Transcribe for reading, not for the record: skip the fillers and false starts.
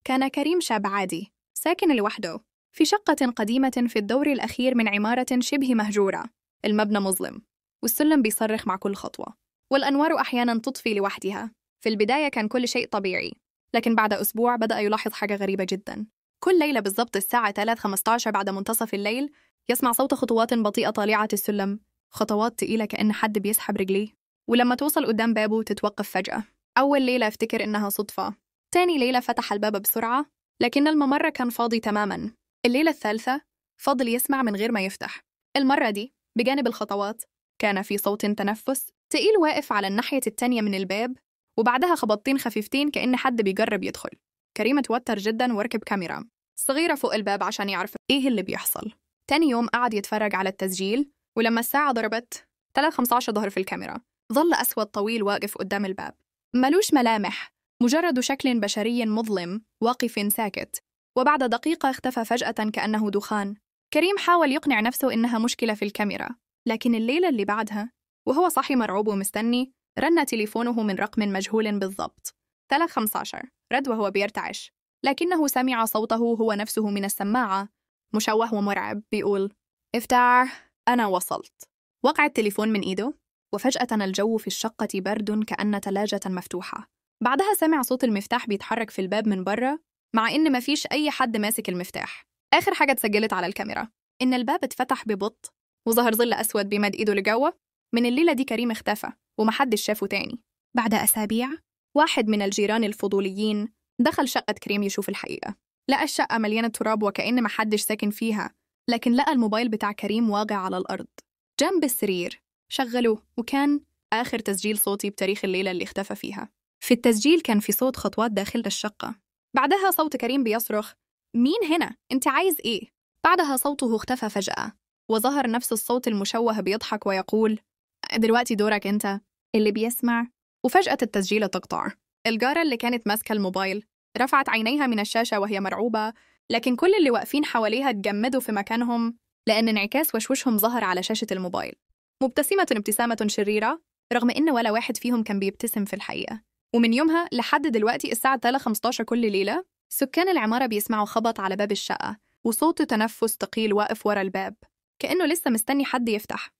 كان كريم شاب عادي ساكن لوحده في شقة قديمة في الدور الأخير من عمارة شبه مهجورة. المبنى مظلم والسلم بيصرخ مع كل خطوة، والأنوار أحياناً تطفي لوحدها. في البداية كان كل شيء طبيعي، لكن بعد أسبوع بدأ يلاحظ حاجة غريبة جداً. كل ليلة بالضبط الساعة 3:15 بعد منتصف الليل يسمع صوت خطوات بطيئة طالعة السلم، خطوات تقيلة كأن حد بيسحب رجليه، ولما توصل قدام بابه تتوقف فجأة. أول ليلة افتكر إنها صدفة، تاني ليلة فتح الباب بسرعة لكن الممر كان فاضي تماماً. الليلة الثالثة فضل يسمع من غير ما يفتح. المرة دي بجانب الخطوات كان في صوت تنفس تقيل واقف على الناحية التانية من الباب، وبعدها خبطتين خفيفتين كأن حد بيجرب يدخل. كريم توتر جداً وركب كاميرا صغيرة فوق الباب عشان يعرف إيه اللي بيحصل. تاني يوم قعد يتفرج على التسجيل، ولما الساعة ضربت 3:15 ظهر في الكاميرا ظل أسود طويل واقف قدام الباب، ملوش ملامح، مجرد شكل بشري مظلم واقف ساكت. وبعد دقيقة اختفى فجأة كأنه دخان. كريم حاول يقنع نفسه إنها مشكلة في الكاميرا، لكن الليلة اللي بعدها وهو صاحي مرعوب ومستني رن تليفونه من رقم مجهول بالضبط. 3:15 رد وهو بيرتعش، لكنه سمع صوته هو نفسه من السماعة، مشوه ومرعب، بيقول: افتح، أنا وصلت. وقع التليفون من إيده، وفجأة الجو في الشقة برد كأن ثلاجة مفتوحة. بعدها سمع صوت المفتاح بيتحرك في الباب من برا، مع إن مفيش أي حد ماسك المفتاح. آخر حاجة اتسجلت على الكاميرا إن الباب اتفتح ببطء وظهر ظل أسود بيمد إيده لجوه. من الليلة دي كريم اختفى ومحدش شافه تاني. بعد أسابيع واحد من الجيران الفضوليين دخل شقة كريم يشوف الحقيقة. لقى الشقة مليانة تراب وكأن محدش ساكن فيها، لكن لقى الموبايل بتاع كريم واقع على الأرض جنب السرير. شغلوه وكان آخر تسجيل صوتي بتاريخ الليلة اللي اختفى فيها. في التسجيل كان في صوت خطوات داخل الشقة، بعدها صوت كريم بيصرخ: مين هنا؟ أنت عايز إيه؟ بعدها صوته اختفى فجأة، وظهر نفس الصوت المشوه بيضحك ويقول: دلوقتي دورك أنت. اللي بيسمع، وفجأة التسجيل تقطع. الجارة اللي كانت ماسكة الموبايل رفعت عينيها من الشاشة وهي مرعوبة، لكن كل اللي واقفين حواليها اتجمدوا في مكانهم لأن انعكاس وشوشهم ظهر على شاشة الموبايل، مبتسمة ابتسامة شريرة، رغم إن ولا واحد فيهم كان بيبتسم في الحقيقة. ومن يومها لحد دلوقتي الساعة 3:15 كل ليلة سكان العمارة بيسمعوا خبط على باب الشقة وصوت تنفس ثقيل واقف ورا الباب، كأنه لسه مستني حد يفتح.